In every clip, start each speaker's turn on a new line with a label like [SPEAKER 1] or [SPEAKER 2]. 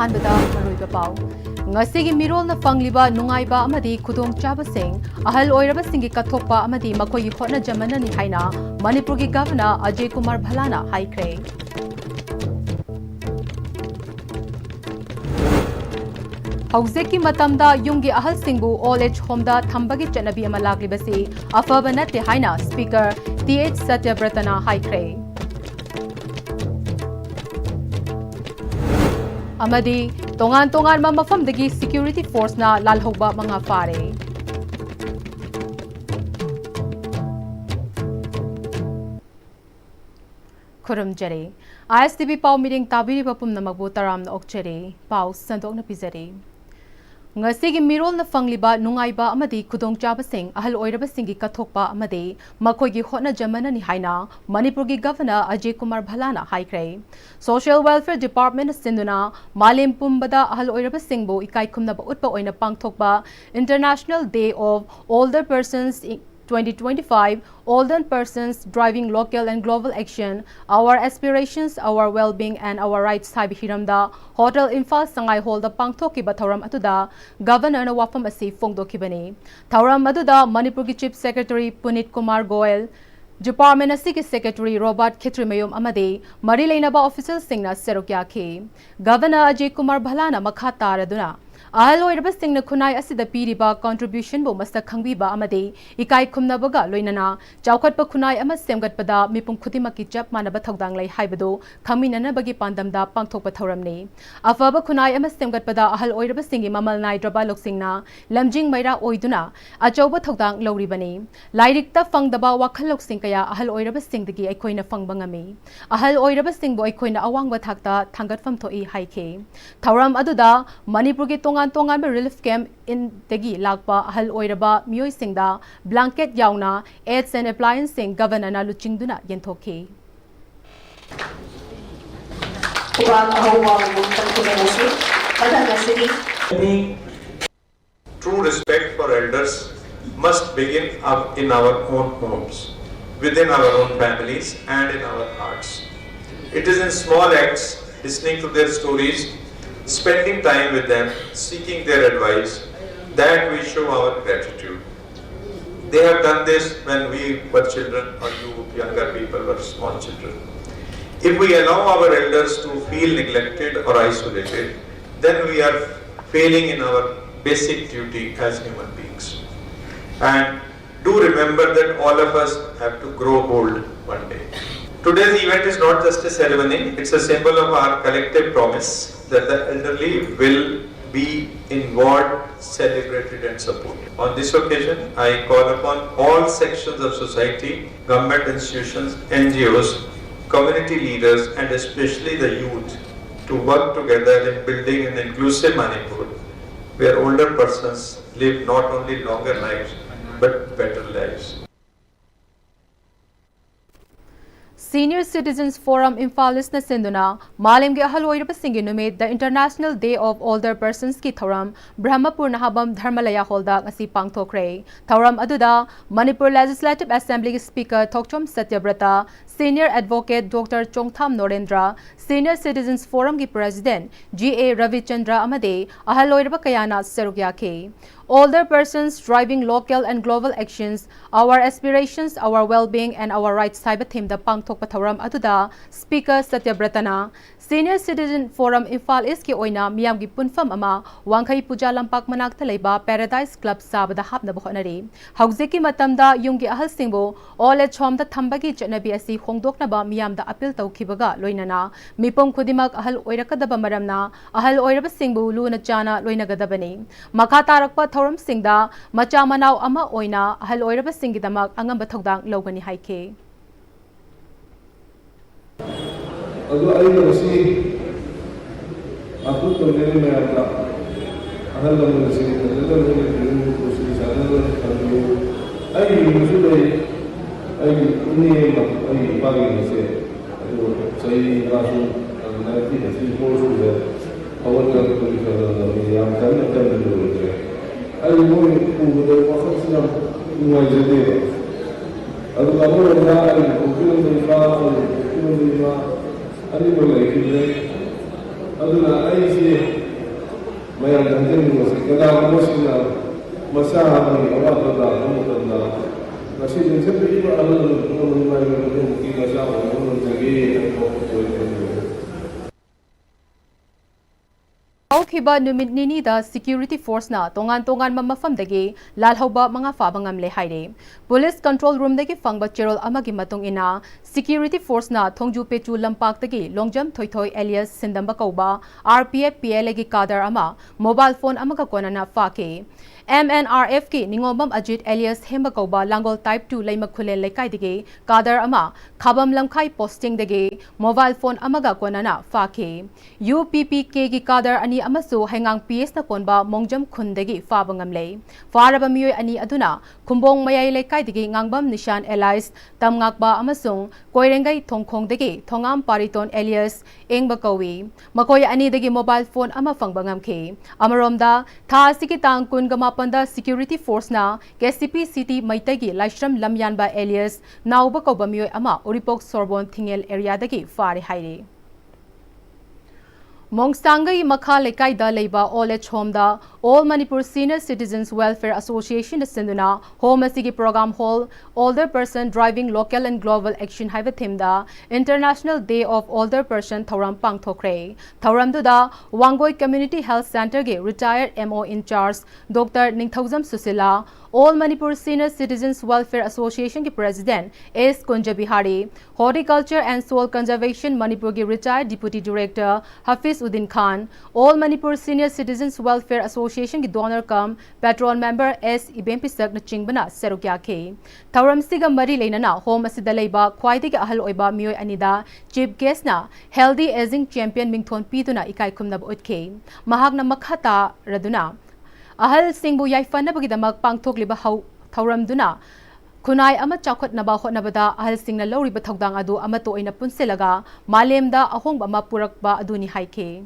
[SPEAKER 1] अहानबदा मरुइबा पाउ ngasi mirol na fangliba nungaiba amadi khudong chaba sing ahal oiraba singi kathokpa amadi makoi hotna jamana ni haina Manipur gi governor Ajay Kumar Bhalana haikre Hauzeki matamda yumgi ahal singbu all age home da thambagi chanabi ama laglibasi afaba natte haina speaker TH Satyabratana haikre amadi tongan ma mafam dagi security force na lalhogba mga fare Kurum jare ISTV pau meeting tabiri bapum na magbu taram na okjare pau sandok na pizare ngasi gi mirol na fangliba nungaiba amadi khudong chaba sing ahal oiraba singi kathokpa amadi makoi gi hotna jamana ni haina Manipur gi governor Ajay Kumar Bhalana haikre Social Welfare Department sinduna malim pumbada ahal oiraba singbo ikai khumna ba utpa oina pangthokba International Day of Older Persons 2025 Older Persons Driving Local and Global Action Our Aspirations, Our Well-Being and Our Rights Sabi hiramda Hotel Infal Sangai Hall da pangthoki ba thauram atuda Governor na wafam asi fongdokibani thauram aduda Manipur gi Chief Secretary Punit Kumar Goel Department Asiki Secretary Robert Khitrimayum amadi mari leinaba official singna serokya khi Governor Ajay Kumar Bhalana makha taraduna ahal oiraba singna khunai asida piriba contribution bo masta khangbiba amadi ikai khumnabaga loinana chawkhatpa khunai ama semgatpada mipum khudimaki chap manaba thodang lai haibado khaminana bagi pandamda pangthokpa thoramni afaba khunai ama semgatpada ahal oiraba singi mamal naidraba loksingna lamjing maira oiduna achauba thodang loribani lairikta fangdaba wakhal loksing kaya ahal oiraba singdagi aikoina fangbangami ahal oiraba singbo aikoina awangba thakta thangatfam thoi haike thoram aduda Manipur gi tongan relief camp in degi lagpa ahal oiraba mioi singda blanket yauna aids and appliance sing governor na luchingduna yenthoki
[SPEAKER 2] True respect for elders must begin in our own homes, within our own families and in our hearts. It is in small acts, listening to their stories, spending time with them, seeking their advice, that we show our gratitude. They have done this when we were children or you younger people were small children. If we allow our elders to feel neglected or isolated, then we are failing in our basic duty as human beings. And do remember that all of us have to grow old one day. Today's event is not just a ceremony, it's a symbol of our collective promise that the elderly will be involved, celebrated and supported. On this occasion, I call upon all sections of society, government institutions, NGOs, community leaders and especially the youth to work together in building an inclusive Manipur where older persons live not only longer lives but better lives.
[SPEAKER 1] Senior Citizens Forum Imfalis na sinduna malim gi ahal oiraba singi numit the International Day of Older Persons ki thoram Brahmapur nahabam Dharmalaya Hall da ngasi pangthokre thoram aduda Manipur Legislative Assembly Speaker Thokchom Satyabrata Senior Advocate Dr. Chongtham Norendra Senior Citizens Forum ki President GA Ravichandra amade ahal oiraba kayana serugya ke Older persons driving local and global actions, our aspirations, our well-being and our rights cyber theme the pangthokpa thoram aduda Speaker Satyabratana Senior Citizen Forum Imphal East ki oina miyam gi punfam ama wangkhai puja lampak manakta leiba Paradise Club sabada hapna bahonari hauzeki matamda yumgi ahal singbo all age home da thambagi chanabi asi hongdokna ba miyam da appeal tawkhibaga loinana mipom khudimak ahal oirakadaba maramna ahal oiraba singbu luna chana loinagadabani makha tarakpa thoram singda macha manau ama oina ahal oiraba singidamak angamba thodang logani haike
[SPEAKER 3] adu aina si aku to mere me apna ahal lam si dadal ne ko si sadal ne ai musu dai ai unni ma ai pagi ne se adu sai rasu na ti si ko su de awan ga ko ni sadal ne ya kan kan ne ai mo ku de wa khasna wa jade adu kamar da ai ko ni fa ko ni ma ani mo lai ki aduna aisi mayam dangin mo si kada mo sina masa ni awat da mo da kasi din sa iba ano mo may mo ki masa mo jagi ko
[SPEAKER 1] Kiba numit nini da security force na tongan mamafam dagi lalhoba mga fabangam le haide. Police control room dagi fangba cherol amagi matung ina security force na thongju pechu lampak dagi longjam thoithoi alias sindamba kauba RPF PLA gi kadar ama mobile phone amaga konana fake. MNRF ki ningomam Ajit alias hemba kauba langol type 2 laimak khule lekai dagi kadar ama khabam lamkhai posting dagi mobile phone amaga konana fake. UPPK gi kadar ani amasu hengang PS na konba mongjam khundagi fabangam lei faraba miyoi ani aduna kumbong mayai lekai digi ngangbam nishan allies tamngakba amasung koirengai thongkhong dagi thongam pariton alias engba kawi makoi ani dagi mobile phone ama fangbangam khe amaromda tha sikitang kungama panda security force na KCP city maitagi laishram lamyanba alias nauba kauba miyoi ama uripok sorbon thingel area dagi fare haire Mongstangai Makha Lekai da Leiba All at Home da All Manipur Senior Citizens Welfare Association da Sinduna Home Asigi Program Hall Older Person Driving Local and Global Action Haiba Theme da International Day of Older Person Thauram Pangthokre Thauram du da Wangoi Community Health Center ge retired MO in charge Dr. Ningthauzam Susila All Manipur Senior Citizens Welfare Association ki President S. Kunja Bihari Horticulture and Soil Conservation Manipur ki retired Deputy Director Hafiz Uddin Khan, All Manipur Senior Citizens Welfare Association ki donor kam patron member S. Ibempisak na chingbana serukya ke. Thauram siga mari leinana home asida leiba khwaidigi ahal oiba miyoi anida chief guest na healthy aging champion mingthon pituna ikai khumnab utke. Mahakna makhata raduna ahal singbu yaifana bagidamak pangthokliba hau thauram duna Kunai ama chakot na ba hotnabada ahal singna lawriba thogdang adu ama to oina punsilaga malemda ahongba ma purakba adu ni haike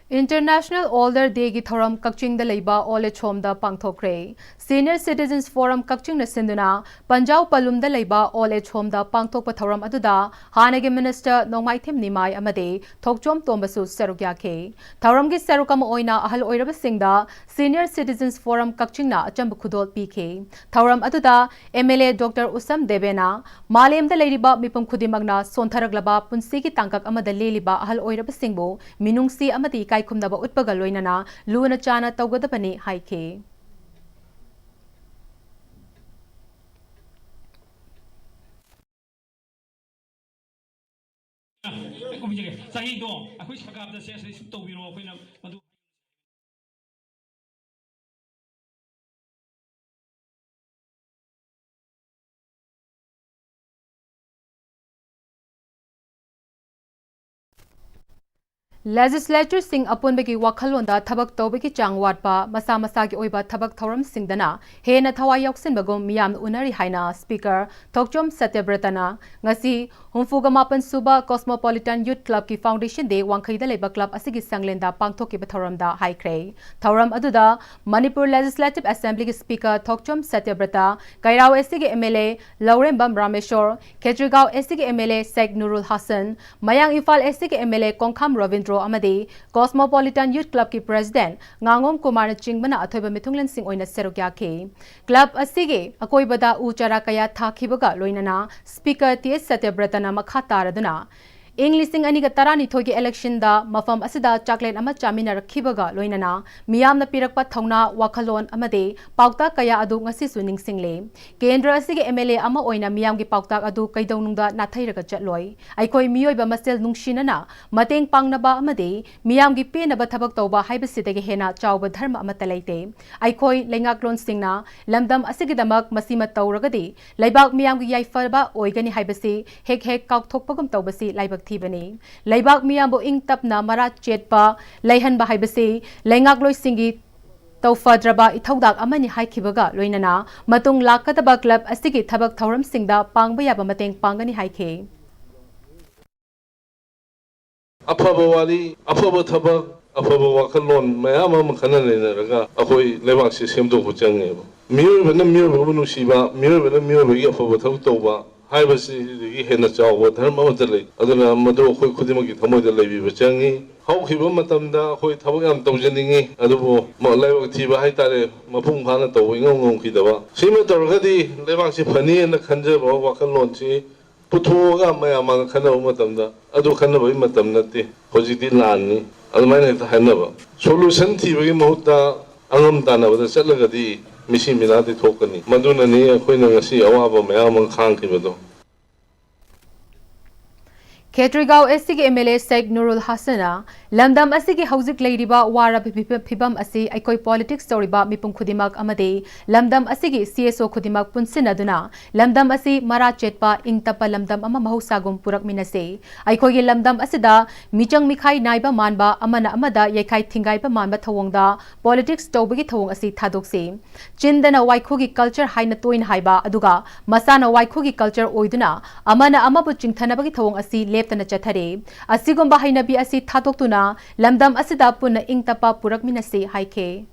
[SPEAKER 1] International Older Day gi thoram Kakching da leiba All at Home da pangthokre Senior Citizens Forum Kakching na sinduna Panjau Palum da leiba All at Home da pangthokpa thoram aduda hanagi Minister Nongmai Thim Nimai amade thokchom tombasu serukya ke thoram gi serukam oina ahal oiraba singda Senior Citizens Forum Kakching na achamba khudol pike thoram aduda MLA Dr. Usam Devena Malem da leiriba mipum khudimagna sontharaglaba punsi ki tangkak amada leliba ahal oiraba singbo minungsi amati kai khumnaba utpaga loinana luna chana tawgadapani haike Legislature sing apunbegi wakhalonda thabak tawbegi changwatpa masa masa gi oiba thabak thoram singdana hena thawai yauksin bagom miyam unari haina speaker thokchom satyabratana ngasi humfuga mapan suba Cosmopolitan Youth Club ki Foundation Day wangkhaida leba club asigi sanglenda pangthoki ba thoramda haikre thoram aduda Manipur Legislative Assembly ki speaker thokchom satyabrata kairao asigi MLA Laurembam Rameshwar Kejrigao asigi MLA Sheikh Nurul Hassan Mayang Ifal asigi MLA Kongkham Ravindro amade Cosmopolitan Youth Club ki President Ngangom Kumar Chingbana athoiba mithunglen sing oina serokya ke club asige akoibada uchara kaya thakibaga loinana speaker TS Satyabratana makha taraduna ꯏꯪ ꯂꯤꯁꯤꯡ ꯑꯅꯤꯒ ꯇꯔꯥꯅꯤꯊꯣꯏꯒꯤ ꯏꯂꯦꯛꯁꯟꯗ ꯃꯐꯝ ꯑꯁꯤꯗ ꯆꯥꯛꯂꯦꯟ ꯑꯃ ꯆꯥꯃꯤꯟꯅꯔꯛꯈꯤꯕꯒ ꯂꯣꯏꯅꯅ ꯃꯤꯌꯥꯝꯅ ꯄꯤꯔꯛꯄ ꯊꯧꯅꯥ ꯋꯥꯈꯜꯂꯣꯟ ꯑꯃꯗꯤ ꯄꯥꯎꯇꯥꯛ ꯀꯌꯥ ꯑꯗꯨ ꯉꯁꯤꯁꯨ ꯅꯤꯡꯁꯤꯡꯂꯤ ꯀꯦꯟꯗ꯭ꯔ ꯑꯁꯤꯒꯤ MLA ꯑꯃ ꯑꯣꯏꯅ ꯃꯤꯌꯥꯝꯒꯤ ꯄꯥꯎꯇꯥꯛ ꯑꯗꯨ ꯀꯩꯗꯧꯅꯨꯡꯗ ꯅꯥꯊꯩꯔꯒ ꯆꯠꯂꯣꯏ ꯑꯩꯈꯣꯏ ꯃꯤꯑꯣꯏꯕ ꯃꯁꯦꯜ ꯅꯨꯡꯁꯤꯅꯅ ꯃꯇꯦꯡ ꯄꯥꯡꯅꯕ ꯑꯃꯗꯤ ꯃꯤꯌꯥꯝꯒꯤ ꯄꯦꯟꯅꯕ ꯊꯕꯛ ꯇꯧꯕ ꯍꯥꯏꯕꯁꯤꯗꯒꯤ ꯍꯦꯟꯅ ꯆꯥꯎꯕ ꯙꯔꯃ ꯑꯃꯠꯇ ꯂꯩꯇꯦ ꯑꯩꯈꯣꯏ ꯂꯩꯉꯥꯛꯂꯣꯟꯁꯤꯡꯅ ꯂꯝꯗꯝ ꯑꯁꯤꯒꯤꯗꯃꯛ ꯃꯁꯤꯃ ꯇꯧꯔꯒꯗꯤ ꯂꯩꯕꯥꯛ ꯃꯤꯌꯥꯝꯒꯤ ꯌꯥꯏꯐꯕ ꯑꯣꯏꯒꯅꯤ ꯍꯥꯏꯕꯁꯤ ꯍꯦꯛ ꯀꯥꯎꯊꯣꯛꯄꯒꯨꯝ ꯇꯧꯕꯁꯤ ꯂꯥꯏꯕꯛ ꯊꯤꯕꯅꯤ ꯂꯩꯕꯥꯛ ꯃꯤꯌꯥꯝꯕꯨ ꯏꯪ ꯇꯞꯅ ꯃꯔꯥ ꯆꯦꯠꯄ ꯂꯩꯍꯟꯕ ꯍꯥꯏꯕꯁꯤ ꯂꯩꯉꯥꯛꯂꯣꯏꯁꯤꯡꯒꯤ ꯇꯧꯐꯗ꯭ꯔꯕ ꯏꯊꯧꯗꯥꯛ ꯑꯃꯅꯤ ꯍꯥꯏꯈꯤꯕꯒ ꯂꯣꯏꯅꯅ ꯃꯇꯨꯡ ꯂꯥꯛꯀꯗꯕ ꯀ꯭ꯂꯕ ꯑꯁꯤꯒꯤ ꯊꯕꯛ ꯊꯧꯔꯝꯁꯤꯡꯗ ꯄꯥꯡꯕ ꯌꯥꯕ ꯃꯇꯦꯡ ꯄꯥꯡꯒꯅꯤ ꯍꯥꯏꯈꯤ
[SPEAKER 3] ꯑꯐꯕ ꯋꯥꯔꯤ ꯑꯐꯕ ꯊꯕꯛ ꯑꯐꯕ ꯋꯥꯈꯜꯂꯣꯟ ꯃꯌꯥꯝ ꯑꯃ ꯈꯟꯅ ꯅꯩꯅꯔꯒ ꯑꯩꯈꯣꯏ ꯂꯩꯕꯥꯛꯁꯤ ꯁꯦꯝꯗꯣꯛꯄ ꯆꯪꯉꯦꯕ ꯃꯤꯑꯣꯏꯕꯅ ꯃꯤꯑꯣꯏꯕꯕꯨ ꯅꯨꯡꯁꯤꯕ ꯃꯤꯑꯣꯏꯕꯅ ꯃꯤꯑꯣꯏꯕꯒꯤ ꯑꯐꯕ ꯊꯕꯛ ꯇꯧꯕ ꯍꯥꯏꯕꯁꯤꯗꯒꯤ ꯍꯦꯟꯅ ꯆꯥꯎꯕ ꯙꯔꯃ ꯑꯃꯠꯇ ꯂꯩ ꯑꯗꯨꯅ ꯃꯗꯨ ꯑꯩꯈꯣꯏ ꯈꯨꯗꯤꯡꯃꯛꯀꯤ ꯊꯃꯣꯏꯗ ꯂꯩꯕꯤꯕ ꯆꯪꯉꯤ ꯍꯧꯈꯤꯕ ꯃꯇꯝꯗ ꯑꯩꯈꯣꯏ ꯊꯕꯛ ꯌꯥꯝ ꯇꯧꯖꯅꯤꯡꯉꯤ ꯑꯗꯨꯕꯨ ꯂꯥꯏꯕꯛ ꯊꯤꯕ ꯍꯥꯏꯇꯥꯔꯦ ꯃꯄꯨꯡ ꯐꯥꯅ ꯇꯧꯕ ꯉꯝꯈꯤꯗꯕ ꯁꯤꯃ ꯇꯧꯔꯒꯗꯤ ꯂꯩꯕꯥꯛꯁꯤ ꯐꯅꯤꯅ ꯈꯟꯖꯕ ꯋꯥꯈꯜꯂꯣꯟꯁꯤ पुथोगा मयाम खनब मतमदा अदु खनबई मतम नते होजिति लाननी अदुमाइना हेता हाइनबा सोल्यूशन थीबगी महुत्ता अंगम तानबदा चलगदी मिसी मिनादि थोकनी मदुननी अखोइना ngasi अवाबा मयाम खांखिबदो
[SPEAKER 1] Ketrigao SCG MLA Sheikh Nurul Hassana Lamdam ASCG Hauzik Leiriba Wara Pibam Asi Aikoi Politics Toriba Mipum Kudimak Amade Lamdam ASCG CSO Kudimak Punsinaduna Lamdam Asi Mara Chetpa Ingtapa Lamdam Ama Mahusagum Purak Minase Aikoi Lamdam Asida Michang Mikhai Naiba Manba Amana Amada Yekai Thingaiba Manba Thawongda Politics Tobagi Thawong Asi Thadokse Chindana Waikhugi Culture Haina Toin Haiba Aduga Masana Waikhugi Culture Oiduna Amana Amabu Chingthanabagi Thawong Asi leptana chathare asigumba hainabi asi thatoktuna lamdam asida punna ingtapa purakminase haike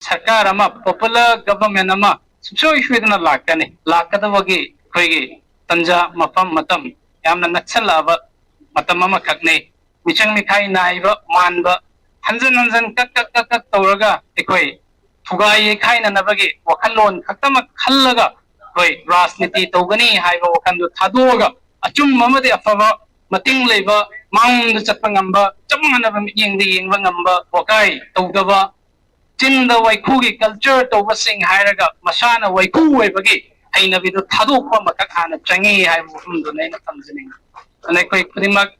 [SPEAKER 4] सरकार अमा popular government अमा सुचो इश्वेदना लाकने लाकदवगे खोइगे तंजा मफम मतम यामना नक्सलाब मतम अमा खकने मिचंग मिखाई नाइबा मानबा हंजन हंजन कक तौरगा एकोइ थुगाई खाइना नबगे वखलोन खक्तम खल्लगा कोइ राजनीति तौगनी हाइबा वखंदु थादोगा अचुम ममदे अफबा मतिंग लेबा मांग चत्पा ngamba चमंगनबा मियंगदि यंगबा ngamba Waqai तौदबा Chinda वाइखुगी culture तौबसिंग हायरगा मसाना वाइखु वेबगी हैनबिदु थादोकपा मथक हाना चंगी हाइबा वफमदु नैना तमजनिंग अने कोइ खुदिमक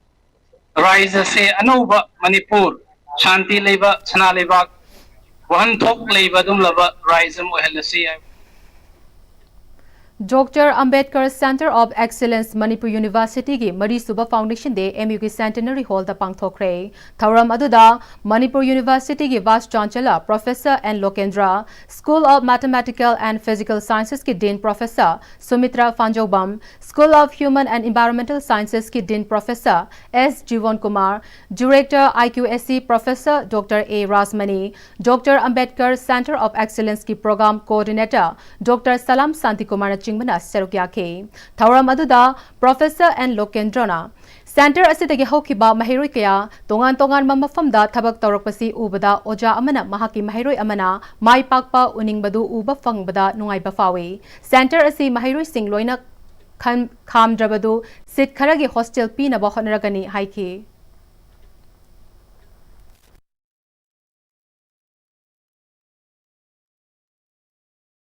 [SPEAKER 4] राइज से अनौबा मणिपुर शांति लेबा सना लेबा वहन थोक लेबा दुम लबा राइजम ओहलसी
[SPEAKER 1] Dr. Ambedkar Center of Excellence Manipur University ki Mari Suba Foundation de MU ki Centenary Hall da pangthokre. Thauram aduda Manipur University ki Vice Chancellor Professor N. Lokendra, School of Mathematical and Physical Sciences ki Dean Professor Sumitra Fanjobam, School of Human and Environmental Sciences ki Dean Professor S. Jivan Kumar, Director IQSC Professor Dr. A. Rasmani, Dr. Ambedkar Center of Excellence ki Program Coordinator Dr. Salam Santi Kumar Chingmana Serukya Thauram aduda Professor N. Lokendrana Center asidagi hokiba mahiroi kaya tongan mamafamda thabak tawrakpasi ubada oja amana mahaki mahiroi amana mai pakpa uningbadu uba fangbada nungaiba fawi Center asi mahiroi sing loina khamdrabadu sit kharagi hostel pinaba honragani haiki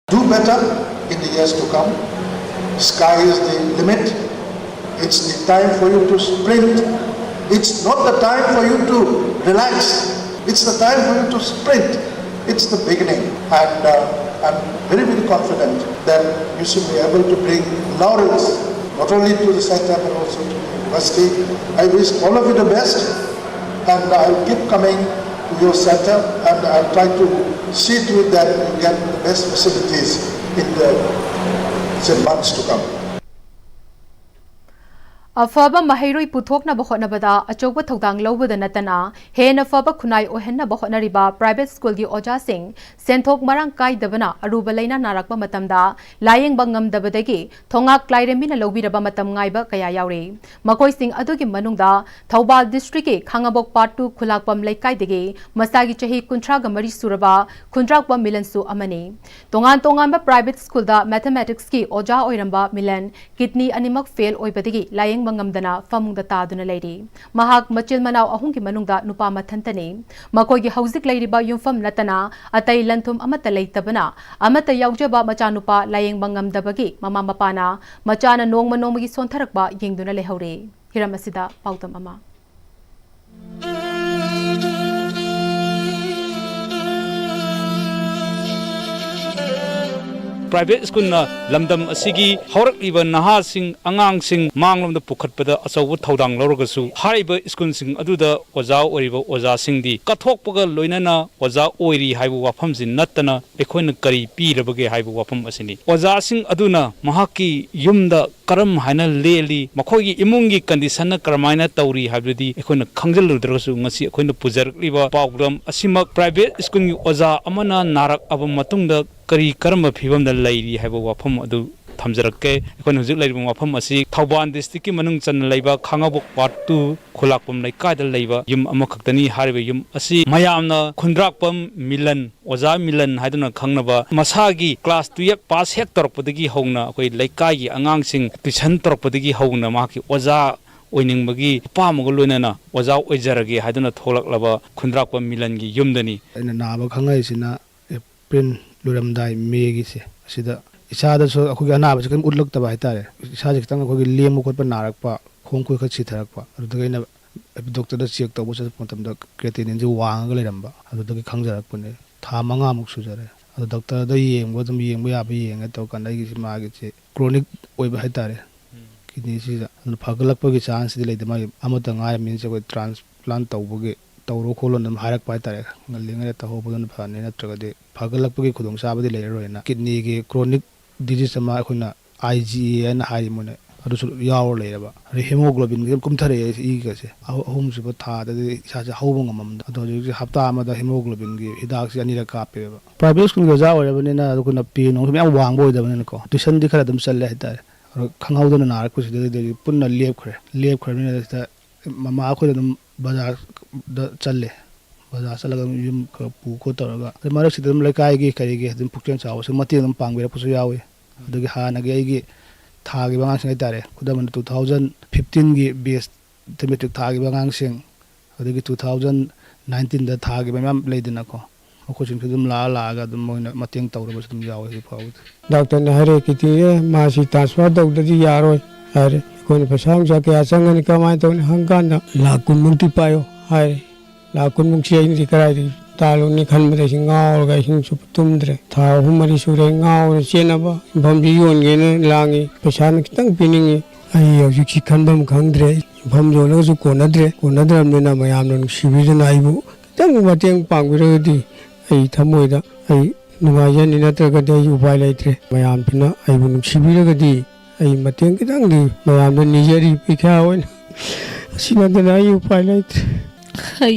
[SPEAKER 5] Do better in the years to come. Sky is the limit. It's the time for you to sprint. It's not the time for you to relax. It's the time for you to sprint. It's the beginning. And I'm very, very confident that you should be able to bring laurels, not only to the center but also to the university. I wish all of you the best, and I'll keep coming to your center, and I'll try to see to it that you get the best facilities in the months to come.
[SPEAKER 1] अफब महैरोई पुथोकनब होटनबदा अचौब थौदांग लौबदा नतना हेन फब खुनाई ओहन्नब होटनरिबा private school की ओजासिंग सेंथोक मरांग काइदबना अरुब लैना नारकबा मतमदा लायेंगबा ngamdabadagi थोंगाक क्लाइरेमिना लौबिरबा मतम ngaइबा कया यावरे मकोइसिंग अदुगी मनुंगदा Thoubal district के Khangabok part 2 खुलाकपम लैकाइदगी मसागी चही कुंथ्रागा मरी सुरबा खुंद्राकबा मिलनसु अमने तोंगान तोंगानबा प्राइवेट स्कूल दा मैथमेटिक्स की ओजा ओइरंबा मिलन किडनी अनिमक फेल ओइबदगी लायेंग ngamdana famungda taduna leiri mahak machil manau ahungi manungda nupa mathantane makoigi hauzik leiriba yumfam natana atai lanthum amata leitabana amata yaujaba macha nupa layeng bangamdabagi mama mapana machana nongma nongmagi sontharakba yengduna lehore hiram asida pautam ama
[SPEAKER 6] private school na lamdam asigi haurakliba naha sing angang sing manglomda pukhatpada achawu thodang lorogasu hariba school sing aduda oja oriba oja sing di kathokpaga loinana oja oiri haibu wafam sin natana ekhoina kari pirabage haibu wafam asini oja sing aduna mahaki yumda karam haina leli makhogi imungi condition na karamaina tauri haibdi ekhoina khangjaludrosu ngasi ekhoina pujarliba program asimak private school gi oja amana narak aba matungda kari karma phibam da lairi haiba wafam adu thamjarake ekon hujik lairi wafam asi thauban district ki manung chan laiba khangabok part 2 khulakpam lai ka da laiba yum amakhaktani hariba yum asi mayamna khundrakpam milan oja milan haiduna khangnaba masagi class 12 pass hek torpodagi hongna koi laikai gi angang sing tuition torpodagi hongna ma ki oja oiningbagi pamgo loinana oja oijarage haiduna tholak khundrakpam milan gi yumdani
[SPEAKER 3] ina naba khangai sina april luramdai megi se sida isada so akhugi anaba se kan utlak ta bai tare isa je tang akhugi lemu khot pa narak pa khong khoi kha chitharak pa adu da ina doctor da check ta bo se pontam da creatinine je wang ga leramba adu da khangjarak pune tha manga muk su jare adu doctor da yengbo dum yengbo ya ba yeng ta kan da gi ma gi che chronic oi ba tare kidney si da phagalak pa gi chance di le ma amata ngai min se ko transplant tawbo tawro kholon dam harak pai tare ngalinga ta ho bodon phane na tragade phagalak pagi khudong sabadi le roina kidney ge chronic disease ma khuna IgA na hai mone adu yaw le ba hemoglobin ge kum thare I ga se ahum se ba tha da sa ja hau ngamam adu ji hafta ma da hemoglobin ge hidak se ani ra ka pe ba private school ge ja ore ba ne na adu kuna pe no me wang boy da ne ko tuition di khara dam challe hita khangau da na ku se de punna lep khre ne da mama ko dam bazar da challe bazar salaga yum ka pu ko taraga marak sidam laikai gi kari gi dum pukten chaw se mati dum pangbira pusu yawi adagi hana gi gi thagi bangang sing tare kudam 2015 gi base thematic thagi bangang sing adagi 2019 da thagi bam leidina ko ko sing dum la ga dum moina mateng tawra bas dum yawi pau
[SPEAKER 7] doctor ne hare kiti ma si taswa dawdadi yaroi hare ko ne pasang ja ke asang ne kamai to hangkan la kun munti payo hare la kun mung sei ni karai di talu ni khan mare singaw ga hin su tumdre tha humari sure ngaw chena ba bambi yon ge ne langi pesan kitang piningi ai yo ji khan bam khangdre bam jo lo su ko nadre me na mayam no sibir na ai bu tang mateng pang bi di ai thamoi da ai nunga yan ni na tra ga de yu bai lai tre mayam pina ai bu sibir ga di ai mateng kitang di mayam no ni yari pikha won sina da na yu bai lai tre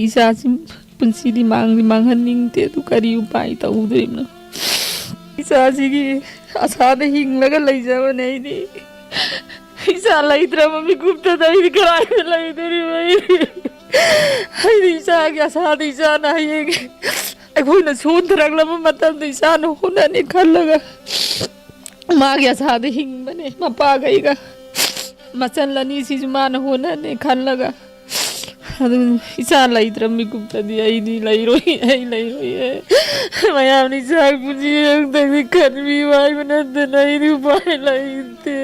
[SPEAKER 8] isa sim punsi di manghaning te tu kari upai ta udrim na isa sigi asa de hing laga lai jawa nei ni isa lai tra mami gupta dai di karai lai deri mai hai isa ga sa di sa na ye ai khoi na sun trak lam matam di sa no huna ni khalaga ma ga sa de hing bane ma pa gai ga machan lani si ma na huna ni khalaga isa lai drami gupta di ai ni lai roi mayam ni sa puji ang tadi kan mi wai banat nai ni pai lai te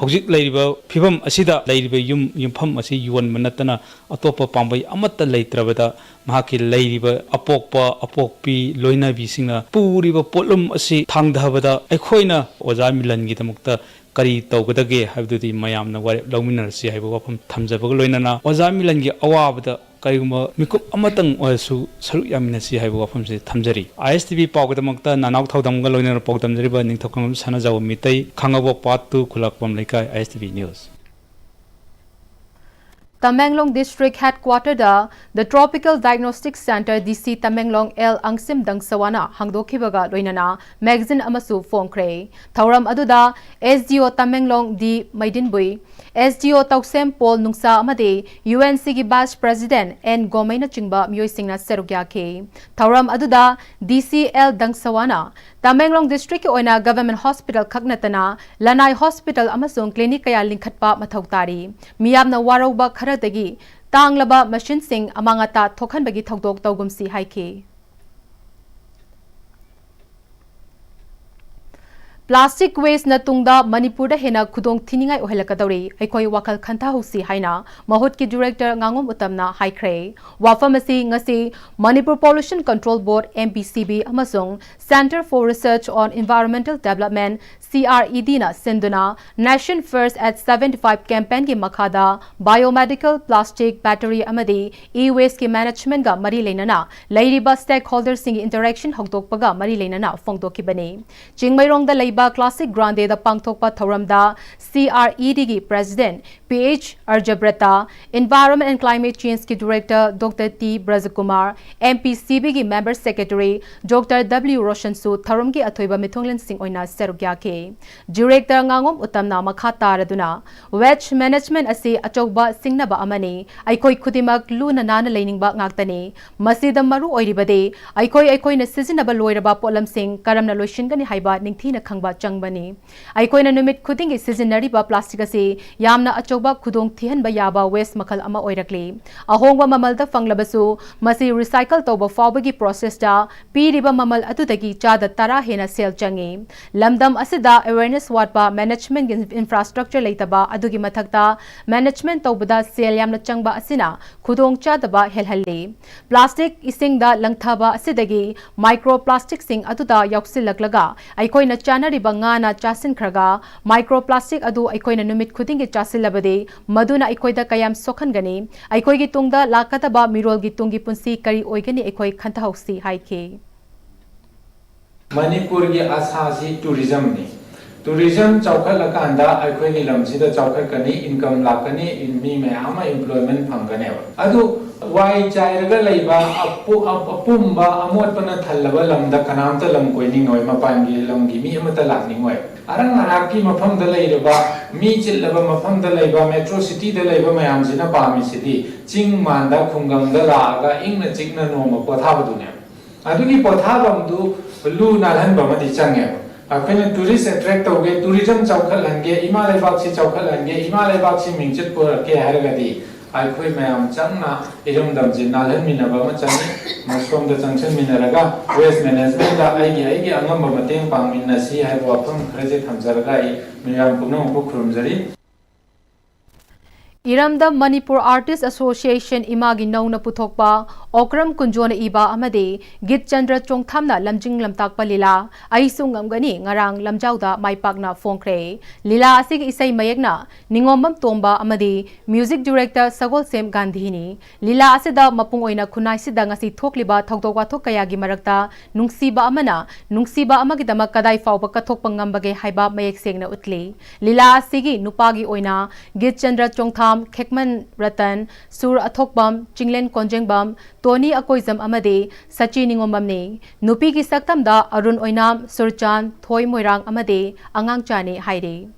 [SPEAKER 6] hojik lairiba phibam asida lairiba yumpham asi yuan manatana atopa pambai amatta leitrabada mahaki lairiba apokpi loina bi singna puriba potlum asi thangdhabada aikhoina oja milan gi tamukta kari tawgadage habdudi mayamna ware lawminar si haiba wafam thamjabaga loinana oja milan gi awabada ꯀꯔꯤꯒꯨꯝꯕ ꯃꯤꯀꯨꯞ ꯑꯃꯇꯪ ꯑꯣꯏꯔꯁꯨ ꯁꯔꯨꯛ ꯌꯥꯃꯤꯟꯅꯁꯤ ꯍꯥꯏꯕ ꯋꯥꯐꯝꯁꯤ ꯊꯝꯖꯔꯤ ISTV ꯄꯥꯎꯒꯤꯗꯃꯛꯇ ꯅꯅꯥꯎ ꯊꯧꯗꯥꯡꯒ ꯂꯣꯏꯅꯅ ꯄꯥꯎ ꯇꯝꯖꯔꯤꯕ ꯅꯤꯡꯊꯧꯈꯣꯡꯂꯝ ꯁꯥꯟꯅꯖꯥꯎ ꯃꯤꯇꯩ ꯈꯥꯡꯉꯕꯣꯛ ꯄꯥꯠ 2 ꯈꯨꯂꯥꯛꯄꯝ ꯂꯩꯀꯥꯏ ISTV news
[SPEAKER 1] Tamenglong District Headquarters da the Tropical Diagnostic Center DC Tamenglong L Angsim Dangsawana hangdokhibaga loinana magazine amasu phongkre thauram aduda SDO Tamenglong D Maidinbui SDO Tauksem Pol Nungsa amade UNC gi Vice President N Gomaina chingba myoisingna serugya ke thauram aduda DCL Dangsawana Tamenglong District oina Government Hospital khaknatana Lanai Hospital amasung clinic kaya linkhatpa mathau tari miyamna warauba khara Tanglaba machine sing amangata thokan bagi thokdok tawgumsi haike Plastic waste na tungda Manipur da hena khudong thiningai ohelakadori aikoi wakal khantha hosi haina mahut ki director ngangom utamna haikre wafamasi ngasi Manipur Pollution Control Board MPCB amasung Center for Research on Environmental Development CRED na sinduna Nation First at 75 campaign ki makhada biomedical plastic battery amadi e-waste ki management ga mari leinana lairiba stakeholders sing interaction hokdokpaga mari leinana phongdokki bani Chingmairong da Classic Grande da Pangthokpa Thoramda CRED gi President PH Arjabrata Environment and Climate Change ki Director Dr. T Brajakumar MPCB gi Member Secretary Dr. W Roshan Su Tharum gi athoiba mithonglen sing oina serugya ke Director ngangom utamna makha taraduna waste management asi achouba singnaba amani aikoi khudimak luna nana leiningba ngaktani masida maru oiribade aikoi na sizinaba loiraba polam sing karamna loishingani haiba ningthina khangba changbani aikoina numit khudingi sizinariba plastic ase yamna achouba khudong thihanba yaba waste makhal ama oirakli ahongba mamalda fanglabasu masi recycle toba fawbagi process da piriba mamal atudagi chada tara hena sel changi lamdam asida awareness watba management infrastructure leitaba adugi mathakta management tobada sel yamna changba asina khudong chadaba helhalli plastic isingda langthaba asidagi microplastic sing atuda yauksilaklaga aikoina chana bangana chasin khraga microplastic adu aikoina numit khudingi chasilabade maduna aikoida kayam sokhangani aikoigi tungda lakataba mirolgi tungi punsi kari oigani aikoi khantha hausi haike
[SPEAKER 9] Manipur gi asasi tourism ni tourism chawkhat lakanda aikoini lamsida chawkhat kani income lakani inmi mayama employment phangane adu wai chairaga leiba apumba amotpana thallaba lamda kanamta lam koining oi mapangi lamgi mi amata lakning oi arang araki mafam da leiraba mi chillaba mafam da leiba metro city da leiba mayam sina pami city ching manda khungam da laga ingna chikna noma pothaba dunya aduni pothabam du lu nalan ba madi change akhena tourist attract toge tourism chawkhat lange imalai bak si chawkhat lange imalai bak si mingchit por ke haragadi akhoi mayam changna irum dam jin nalan minaba ma changi masom da changchen minaraga waste management da aigi angam ba mateng pangminna si haiba wafam kharaje thamjaraga ai miyam pumna ko khurumjari
[SPEAKER 1] Iramda Manipur Artists Association imagi nauna puthokpa Okram Kunjona iba amade Git Chandra Chongthamna lamjing lamtakpa lila aisu ngamgani ngarang lamjauda maipakna phongkre lila asig isai mayekna ningombam tomba amade music director Sagol Sem Gandhini lila asida mapung oina khunai sida ngasi thokliba thokdokwa thokaya gi marakta nungsiba amagi damak kadai fawba kathokpa ngambage haiba mayek sengna utli lila asigi nupagi oina Git Chandra Chongtham Khekman Ratan Sur Athokbam Chinglen Konjengbam Tony Akoizam amade Sachi Ningombam ne nupi ki saktamda Arun Oinam Surchan Thoi Moirang amade Angang Chane haire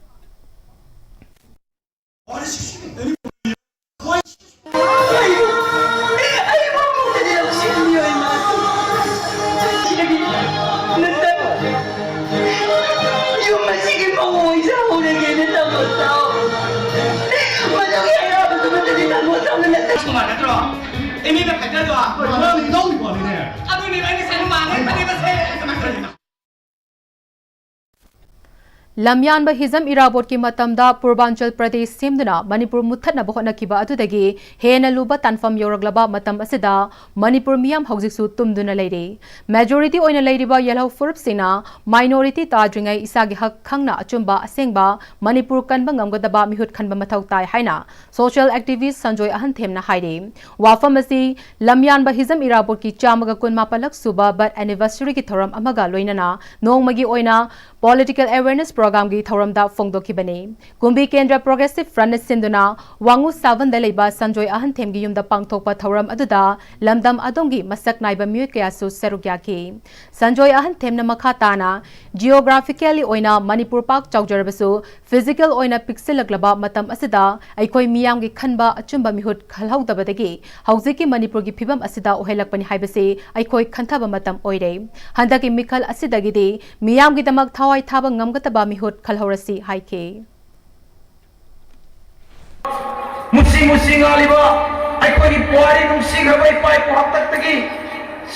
[SPEAKER 1] lamyan ba hizam irabot ki matamda Purbanchal Pradesh semduna Manipur muthatna bohna kiba adudagi hena luba tanfam yoraglaba matam asida Manipur miyam hausiksu tumduna leire majority oina leiriba yelhaw furup sina minority tadringai isagi hak khangna achumba asengba Manipur kanba ngamgadaba mihut khanba mathau tai haina social activist Sanjoy Ahan themna haire wafam asi lamyan ba hizam irabot ki chamaga kun mapalak suba but anniversary ki thoram amaga loinana nongmagi oina political awareness program gi thoram da fongdoki bani kumbi kendra progressive front sinduna wangu savan da leiba Sanjoy Ahan them gi yumda pangthokpa thoram aduda lamdam adongi masak naiba myu kya su serugya ki Sanjoy Ahan them na makha tana geographically oina Manipur park chawjarabasu physical oina pixel laglaba matam asida aikoi miyam gi khanba achumba mihut khalhaudabadagi haujiki Manipur gi phibam asida ohelakpani haibase aikoi khanthaba matam oire handaki mikhal asidagi de miyam gi damak thawai thaba ngamgataba mihut khalhorasi haike
[SPEAKER 10] musi ngaliba aikoi gi puari nungsi gabai pai pohak tak tagi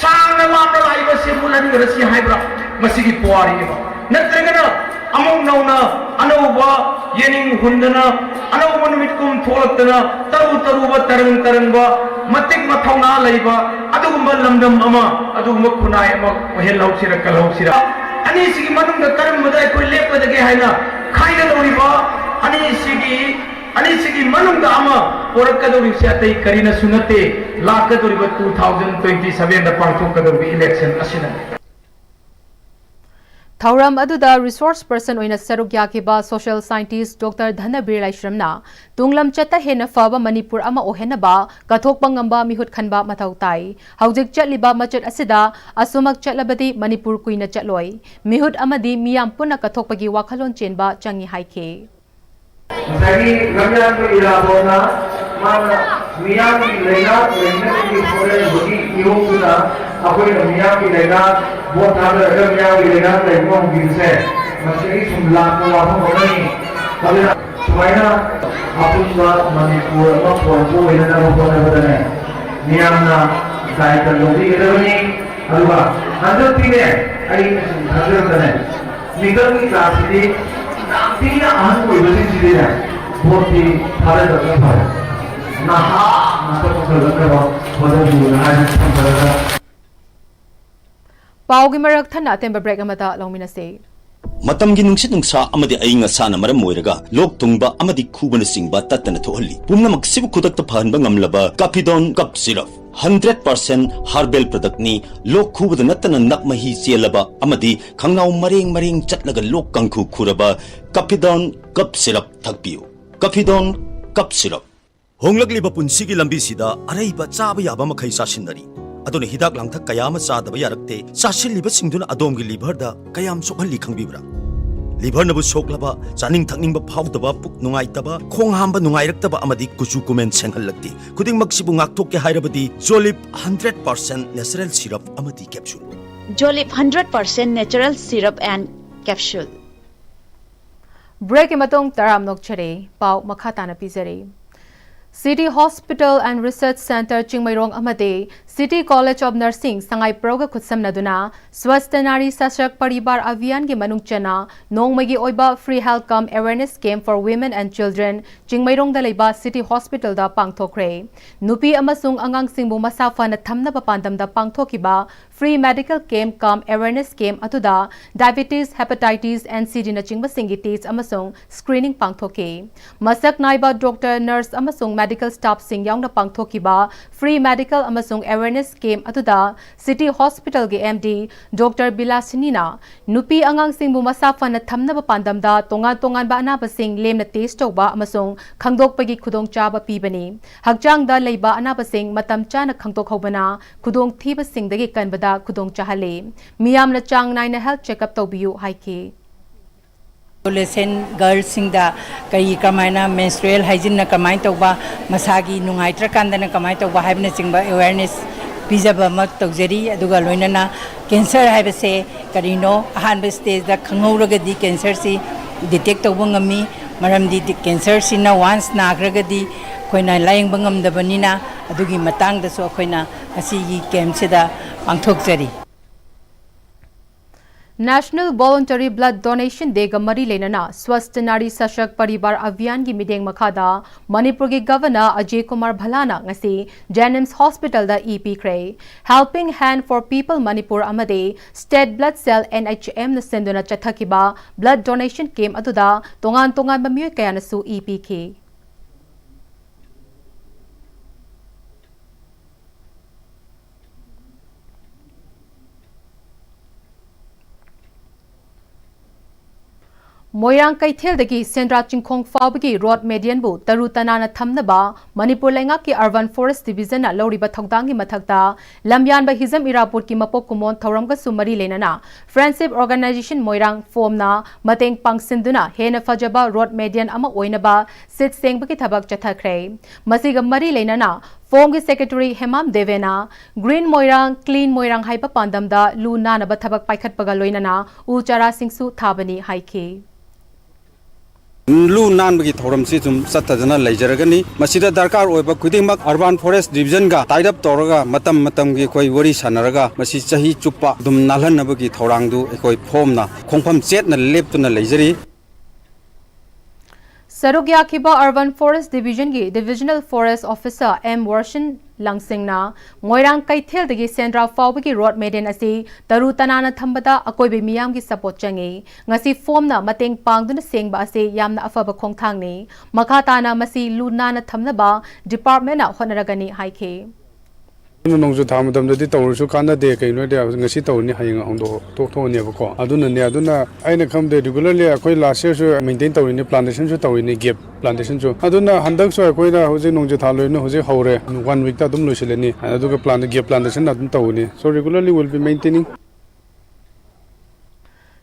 [SPEAKER 10] sang lamna laiba se mulani rasi haibra masi gi puari ba natrengana among nauna anova yening hundana anova numitkum tholaktana taru ba tarang ba matik mathauna laiba adugumba lamdam ama adugumba khunai ama ohel lausira ani sigi manung da karam madai koi lepadage haina khaina loriba ani sigi manung da ama porakadori siatai karina sunate lakadori 2027 da pangthokadori election asina
[SPEAKER 1] Thauram aduda resource person oina sarugya ki ba social scientist Dr. Dhanabir Laishramna tunglam chata hena faba Manipur ama ohena ba kathok pangamba mihut khanba mathau tai haujik chatliba machat asida asumak chatlabadi Manipur kuina chatloi mihut amadi miyam puna kathok pagi wakhalon chenba changi haike
[SPEAKER 10] Jadi gamyan ko ilabona mana miyam ki leina ki pore bagi yung na ako yung miyam ki leina buat ada miyam ki leina leimong binse masih sumla ko ako ni tapi semuanya aku juga Manipur apa pun ini nama pun ada ni miyam na saya terlobi itu ni alwa anda tidak ai ada ni nikah ni kelas ini Tiga anak ko ibasin sila बहुत ही भारत रत्न है ना मतलब रत्न बहुत बुरा है
[SPEAKER 1] Pawgi मरक थना तेंबर break अमता लौमिनसे
[SPEAKER 11] मतमगी नुंसित नुंसा अमदि अइंग असाना मरम मोइरगा लोक तुंगबा अमदि खुबन सिंगबा तत्तन थोहल्ली पुनमक सिबु खुदक्त फहनबा ngamlaba Capidon cup syrup 100% herbal product ni lok khubada natana nakmahi chelaba amadi khangnau mareng chatlaga lok kangkhu khuraba Capidon cup syrup thakpiu Capidon cup syrup honglakliba punsigi lambi sida araiba chaba yaba makhai sasinari adone hidak langthak kayama chadaba yarakte sasilliba singduna adomgi liver da kayam sokhalli khangbibra liver nabu soklaba chaning thakningba phawdaba puk nungaitaba khong hamba nungairakaba amadi kuchu kumen senghallakti kuding maksibu ngakthok ke hairabadi Jolip 100% natural syrup amadi capsule
[SPEAKER 12] Jolip 100% natural syrup and capsule
[SPEAKER 1] break imatong taram nokchere pau makhata na pizare City Hospital and Research Center Chingmairong amade City College of Nursing sangai proga khutsam naduna swasthya nari sashak paribar abhiyan gi manung chana nongmagi oiba free health camp awareness camp for women and children Chingmairong da leiba City Hospital da pangthokre nupi amasung angang singbu masafa na thamna ba pandam da pangthokiba free medical camp camp awareness camp atuda diabetes hepatitis and CD na chingba singi test amasung screening pangthoke masak naiba doctor nurse amasung medical staff sing yang na pangthokiba free medical amasung awareness camp atuda City Hospital ge MD Dr. Bilasini nupi angang singbu masafa na thamna ba pandam da tongan ba anaba sing lem na test toba amasung khangdok pagi khudong chaba pibani hakjang da leiba anaba sing matam chana khangdok hobana khudong thiba sing dagi kanbada khudong chahale miyam na chang nai na health checkup tobiu haike
[SPEAKER 13] adolescent girls singda kai kamaina menstrual hygiene na kamai tawba masagi nungaitra kandana kamai tawba haibna singba awareness pizaba mak tawjeri aduga loinana cancer haibase karino ahanba stage da khanghoraga di cancer si detect tawba ngami maramdi cancer sina once nagragadi koina layeng bangam dabanina adugi matang da so koina asigi camp sida pangthokjari
[SPEAKER 1] National Voluntary Blood Donation Day Gamari Lenana Swasth Nari Sashak Paribar Abhiyan gi mideng makhada Manipur gi Governor Ajay Kumar Bhalana ngasi Jenims Hospital da EP Kray Helping Hand for People Manipur amade State Blood Cell NHM na senduna chathakiba blood donation came aduda tongan mamyoy kaya nasu EP ki Moirang Kaithel dagi Sendra Chingkhong Fawbagi Road Median bu Taru Tanana Thamnaba Manipur Lenga ki Urban Forest Division na Loriba Thogdangi Mathakta Lamyan ba Hizam Irapur ki Mapok Kumon Thauramga Sumari Lenana Friendship Organization Moirang Form na Mateng Pangsinduna Hena Fajaba Road Median ama Oinaba Sit Sengbaki Thabak Chathakre Masiga Mari Lenana Form ki Secretary Hemam Devena Green Moirang Clean Moirang Haipa Pandamda Lu Nana ba Thabak Paikhat Pagaloinana Uchara Singsu Thabani Haike
[SPEAKER 14] Lu nan bagi thoram si tum satadana leijaragani masida darkar oiba kudingmak urban forest division ga tied up toraga matam gi koi wari sanaraga masi chahi chupa dum nalhan nabagi thorangdu ekoi phomna khongpham chet na leptuna leijari
[SPEAKER 1] Sarugya Kiba Urban Forest Division gi Divisional Forest Officer M. Warshin Langsingna Moirang Kaithel dagi Sendra Fawbagi Road Median asi Taru Tanana Thambada Akoibe Miyam gi support changi ngasi form na mateng pangduna sengba ase yamna afaba khongthangni makhatana masi lunana thamnaba department na honaragani haike
[SPEAKER 3] Nongju Tamadam the Torusu Kanda de Kano de Nasito ni Hang on Toto Nebuko. Aduna I come the regularly a quite last year maintained in the plantation to in the gap plantation. Aduna Handak so a quite a Jose Nonjatalo, Jose Hore, 1 week that Dumlusileni, and I took a plan to gap plantation at Tony. So regularly will be maintaining.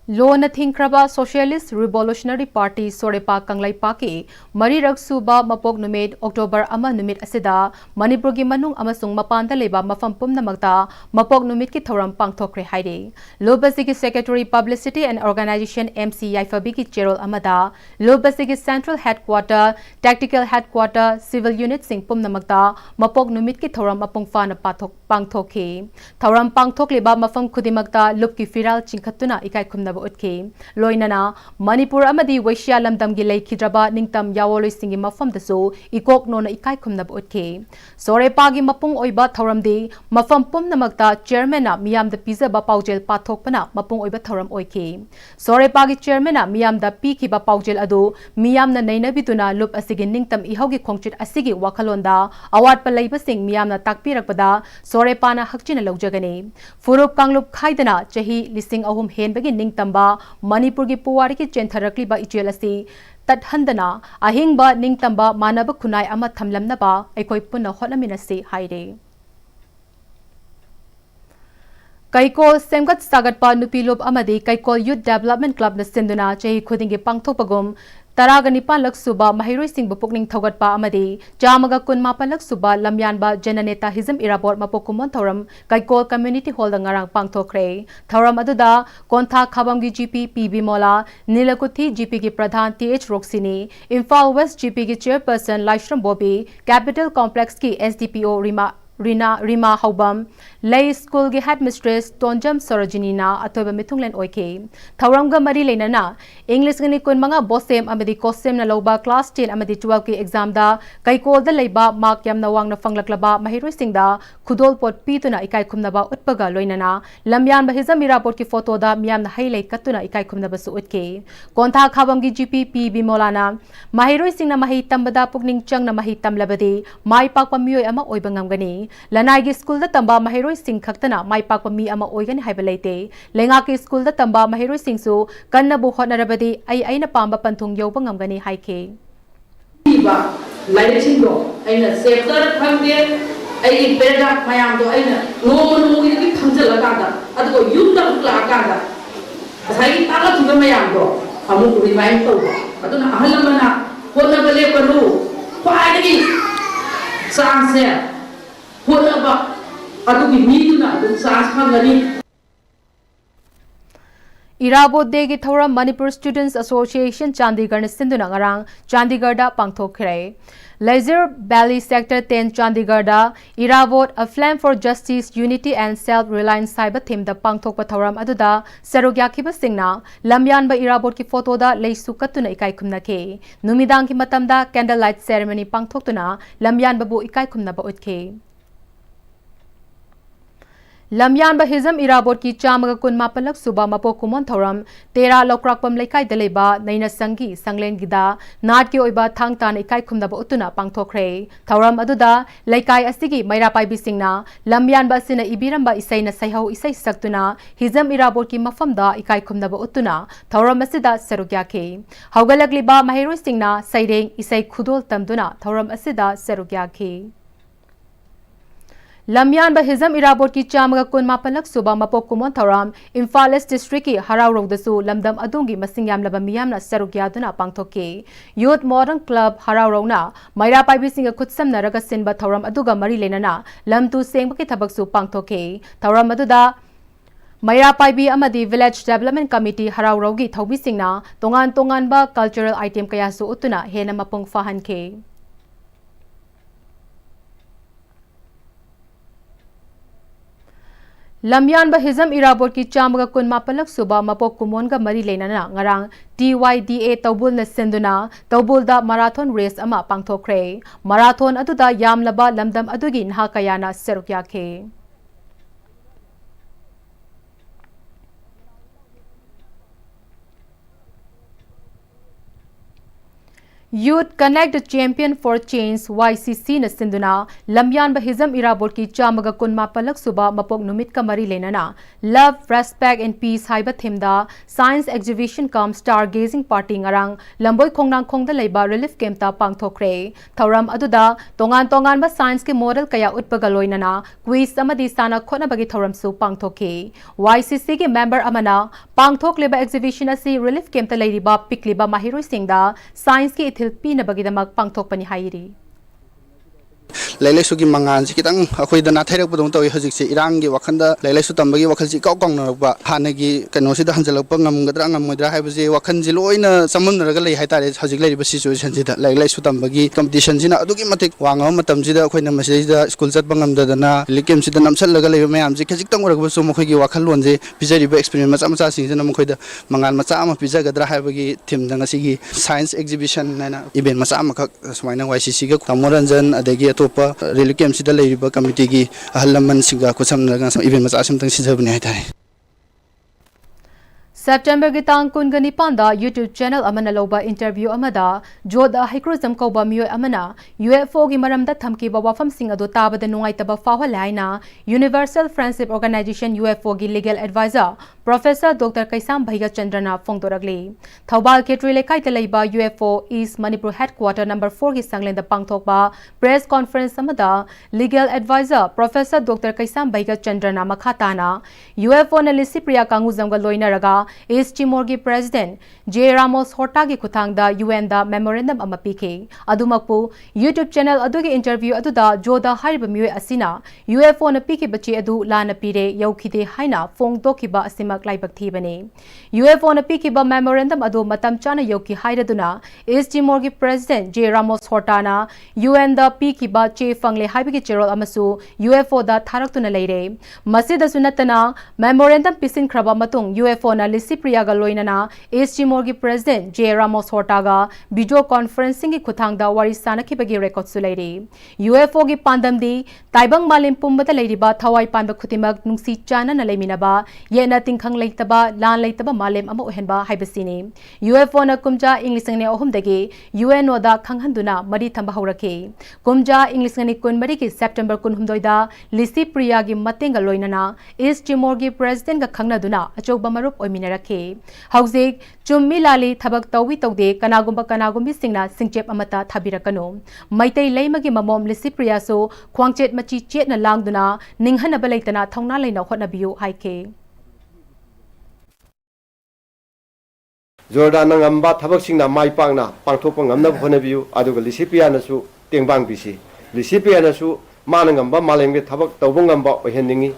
[SPEAKER 1] Lona Thinkraba Socialist Revolutionary Party Sorepa Kanglai Paki Mari Raksuba Mapok Numid October Ama Numid Asida Manipur gi Manung amasung Mapanda leba mafam pumnamakta Mapok Numid ki thoram pangthokre haide Lobasigi Secretary Publicity and Organization MC Yaifabi ki Cherol Amada Lobasigi Central Headquarter Tactical Headquarter Civil Unit Sing pumnamakta Mapok Numid ki thoram apungfa na pangthokhe thoram pangthok leba mafam khudimakta lupki firal chingkhatuna ikai khumna Utke Loinana Manipur Amadi Waishya Lamdam gi Laikhidraba Ningtam Yawoloi Singi Mafam daso Ikok Nona Ikai Khumnab Utke Sorepa gi Mapung Oiba Thoramdi Mafam Pumnamakta Chairman na Miyam da Pizaba Paujel Pathokpana Mapung Oiba Thoram Oike Sorepa gi Chairman na Miyam da Pikiba Paujel adu Miyam na Nainabituna Lup Asigi Ningtam Ihogi Khongchit Asigi Wakalonda Awat Palaiba Sing Miyam na Takpirakpada Sorepa na Hakchina Laujagane Furup Kanglup Khaidana Chahi Lising Ahum Henbagi Ningtam Manipur gi Puwari ki Chentharakli ba Ichelasi Tathandana Ahingba Ningtamba Manaba Kunai ama Thamlamnaba Ekoi Puna Hotlaminasi Haide Kaikol Semgat Sagatpa Nupilop Amadi Kaikol Youth Development Club na Sinduna Chahi Khudingi Pangthopagum Taraganipa Laksuba Mahiroi Singh Bupukning Thogatpa Amadi Jamaga Kunmapa Laksuba Lamyanba Jananeta Hizam Irabot Mapokumon Thoram Kaikol Community Hall da ngarang pangthokre Thoram aduda Kontha Khabamgi GP PB Mola Nilakuthi GP ki Pradhan TH Roksini Imphal West GP ki Chairperson Laishram Bobby Capital Complex ki SDPO Rima Haubam Lay School gi Headmistress Tonjam Sarojinina Atoba Mithunglen Oike Thauramga Mari Lenana English gani kun manga bosem amadi kosem na loba class 10 amadi 12 ki exam da Kaikol da leiba mark yam na wang na fanglaklaba Mahiroi Singda Khudol pot pituna ikai khumnaba utpaga loinana Lamyan Bahizam Miraport ki photo da miyam na highlight katuna ikai khumnaba su utke Kontha Khabam gi GP PB Molana Mahiroi Sing na mahi tambada pukning chang na mahi tamlabadi mai pakpa miyoi ama oiba ngamgani Lanai gi school da tamba Mahiroi Sing khaktana mai pakpa mi ama oigani haiba leite Lenga ki school da tamba Mahiroi Sing su kanna bu hotnarabadi aina pamba panthung yoba ngamgani haike
[SPEAKER 15] Iba laiting do aina sector phamde ai paragraph mayam do aina no ki thamjala kanda adugo yumda ukla kanda asai tala kiba mayam do amu remind to aduna ahalamana hona bale panu paagi sanse hona ba adugi miduna dun sans phangani
[SPEAKER 1] Irabot Day gi thoram Manipur Students Association Chandigarh na sinduna ngarang Chandigarh da pangthokre. Leisure Valley Sector 10 Chandigarh da Irabot A Flame for Justice, Unity and Self-Reliance Cyber Theme da pangthokpa thoram aduda sarugyakiba singna lamyan ba Irabot ki photo da leisu katuna ikai khumna ke. Numidang ki matam da candlelight ceremony pangthoktuna lamyan babu ikai khumna ba utke. Lamyan Bahizam Irabot ki Chamaga Kun Mapalak Suba Mapo Kumon Thoram, Tera Lokrakpam Lekai Deleba, Naina Sangi, Sanglen Gida, Nat ki Oiba Thangtan Ikai Kumda Utuna Pangtokre, Thoram Aduda, Lekai Asigi, Maira Pai Bisingna, Lamyan Basina Ibiramba Isai na Saiho Isai Saktuna, Hizam Irabot ki Mafamda Ikai Kumda Utuna, Thoram Asida Serugyake. Haugalagliba Mahiro Singna, Saireng Isai Kudol Tamduna, Thoram Asida Serugyake. Lamyan Bahizam Irabot ki Chamaga Kun Mapalak Suba Mapok Kumon Thoram, Imphal East District ki Harau Road dasu Lamdam Adungi Masingyam Laba Miyamna Sarugyaduna Pangthoke. Youth Modern Club Harau Road na Maira Pai Bisinga Kutsam Naraga Sinba Thoram Aduga Mari Lenana Lamtu Sengbaki Tabaksu Pangthoke. Thoram Aduda Maira Paibi Amadi Village Development Committee Harau Rogi Thobi Singna Tongan Tongan ba cultural item kayasu utuna hena mapong fahan ke. Lamyan Bahizam Irabot ki Chamaga Kun Mapalak Suba Mapok Kumonga Mari Lenana ngarang TYDA Taubul na senduna Taubul da marathon race ama pangthokre. Marathon aduda yamlaba lamdam adugi nhakayana serukyake. Youth Connect the Champion for Change YCC na sinduna Lamyan Bahizam Irabot ki Chamaga Kun Mapalak Suba Mapok Numit ka Mari Lenana Love, Respect and Peace Haiba Thimda Science Exhibition cum Stargazing Party ngarang Lamboy Kongnang Kongda Leiba Relief Camp ta pangthokre. Thoram aduda tongan ba science ke model kaya utpagaloinana quiz amadi sana khona bagi thoram su pangthoke. YCC ke member amana pangthok leba exhibition asi Relief Camp ta leiriba pikliba mahiroi singda science ke Pina Bagidamak Pangtok Panihayri.
[SPEAKER 16] Lailai mangan si kitang ako'y danatay pudong tawi hazik si irangi wakanda lailai tambagi wakal si kaukang na ba hanagi kano si dahan jalak pang ngam gadra ngam gadra hay basi wakan jiloy na samam na ragalay hay tare hazik lai basi situation si da lailai tambagi competition si na adugi matik wanga matam si da ako'y na masida school chat bangam da na likim si da namsal lagalay mayam si kazik tang warag baso mo ko'y wakal luan si pizza ba experiment maca si na mo ko'y da mangan maca ama pizza gadra hay bagi team da nga sige science exhibition na event maca ama kak sumay ng YCC ga tamoranjan adagi atopa Relief Camp sida leiriba committee gi ahalaman singa kusam naga event macha samtang sijabni hai thai.
[SPEAKER 1] September ki tang kun gani panda YouTube channel amana loba interview amada joda haikruzam koba miyo amana UFO gi maramda thamki ba wafam sing ado tabada nungai taba fawalaina Universal Friendship Organization UFO gi legal advisor Professor Dr. Kaisam Bhaiga Chandrana Fongdoragli. Thaubal Ketri Lekai Telaiba UFO East Manipur Headquarter number 4 ki sanglenda pangthokba press conference amada legal advisor Professor Dr. Kaisam Bhaiga Chandrana makhatana UFO na lisipriya kanguzam ga loina raga East Timor ki President J. Ramos Horta ki kuthang da UN da memorandum ama pike. Adumakpu YouTube channel adu ki interview adu da joda hariba miwe asina UFO na pike bachi adu la na pire yaukide haina fongdokiba asima Laibak Thibane. UFO na pikiba memorandum ado matam chana yoki hairaduna East Timor ki President J. Ramos Hortana UN da pikiba che fangle haibiki cherol amasu UFO da tharaktuna leire. Masida sunatana memorandum pisin kraba matung UFO na lisipriya ga loinana East Timor ki President J. Ramos Hortaga video conferencing ki kuthang da wari sanaki bagi record su leire. UFO ki pandam di taibang malim pumbata leiriba thawai panba khutimak nungsi chana na leiminaba yena tingkhang leitaba lan leitaba malem ama ohenba haibasini UFO na kumja English ngane ohum dagi UN oda khanghanduna mari thamba haurake kumja English ngani kun mari ki September kun humdoida lisi priya gi matenga loinana East Timor gi president ga khangna duna achokba marup oiminarake hauzik chummi lali thabak tawi tawde kanagumbi singna singchep amata thabirakano maitai leimagi mamom lisi priya so khwangchet machi chet na langduna ninghana balaitana thongna leina hotna biu haike
[SPEAKER 17] Jordan ngamba thabaksinga mai pangna pangthokpa ngamna honabiu aduga lisipia nasu tengbang bisi lisipia nasu mana ngamba malemge thabak tawbong ngamba ohenningi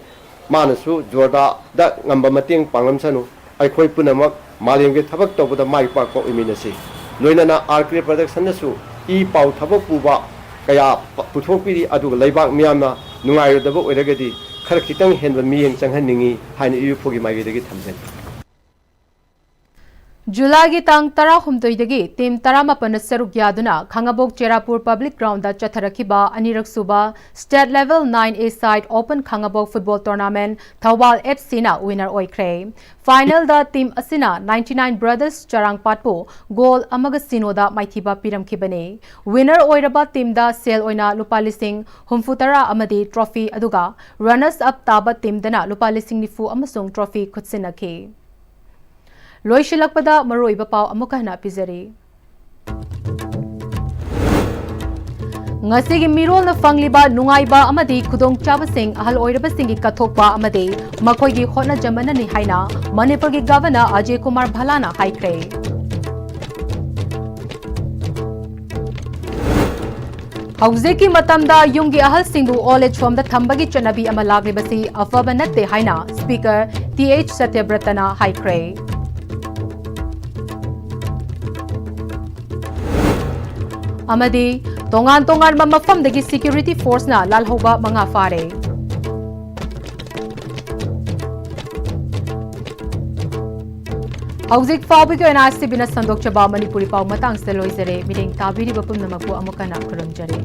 [SPEAKER 17] manasu Jordan da ngamba mateng panglamsanu ꯑꯩꯈꯣꯏ ꯄꯨꯝꯅꯃꯛ ꯃꯥꯂꯦꯝꯒꯤ ꯊꯕꯛ ꯇꯧꯕꯗ ꯃꯥꯏ ꯄꯥꯛꯄ ꯑꯣꯏꯃꯤꯟꯅꯁꯤ ꯂꯣꯏꯅꯅ ꯑꯥꯔꯀ꯭ꯔꯦ ꯄ꯭ꯔꯗꯛꯁꯟꯗꯁꯨ ꯄꯥꯎ ꯊꯕꯛ ꯄꯨꯕ ꯀꯌꯥ ꯄꯨꯊꯣꯛꯄꯤꯔꯤ ꯑꯗꯨꯒ ꯂꯩꯕꯥꯛ ꯃꯤꯌꯥꯝꯅ ꯅꯨꯡꯉꯥꯏꯔꯣꯏꯗꯕ ꯑꯣꯏꯔꯒꯗꯤ ꯈꯔ ꯈꯤꯇꯪ ꯍꯦꯟꯕ ꯃꯤꯠꯌꯦꯡ ꯆꯪꯍꯟꯅꯤꯡꯏ ꯍꯥꯏꯅ ꯏꯌꯨꯐꯣꯒꯤ ꯃꯥꯏꯀꯩꯗꯒꯤ ꯊꯝꯖꯔꯤ
[SPEAKER 1] जुलाई तांग 18 टीम 18 सरुक यादुना खंगाबोक चेरापुर पब्लिक ग्राउंड चथरखिबा अनिरक सुबा state level 9A side open खंगाबोक फुटबॉल टूर्नामेंट थौबाल FC ना विनर ओइख्रे फाइनल दा टीम असिना 99 ब्रदर्स चरांगपाटपो गोल अमग सिनोदा माइथिबा पिरमखिबने विनर ओइरबा टीम दा सेल ओइना लुपा लिसिंग हुमफुतरा अमदी ट्रॉफी अदुगा रनर्स अप ताबा टीम दना लुपा लिसिंग निफु अमसुंग ट्रॉफी खुदसिनखि लोइशिलकपदा मरोइबा पाव अमुकहना पिजरी ngasi gi mirol na fangliba nungaiba amadi khudong chabasing ahal oirabasing gi kathokpa amade makoi gi khona jamana ni haina Manipur gi governor Ajay Kumar Bhalana haikre Hauze ki matamda yumgi ahal singbu all age home da thambagi chanabi ama laglibasi afaba natte haina speaker TH Satyabratana haikre amadi tongan mafam dagi security force na lalhoba manga fare hauzik fawbi ko NISTV na sandok chaba Manipuri paw matang se loisere mireng tabiri bapum namapu amukana khurumjare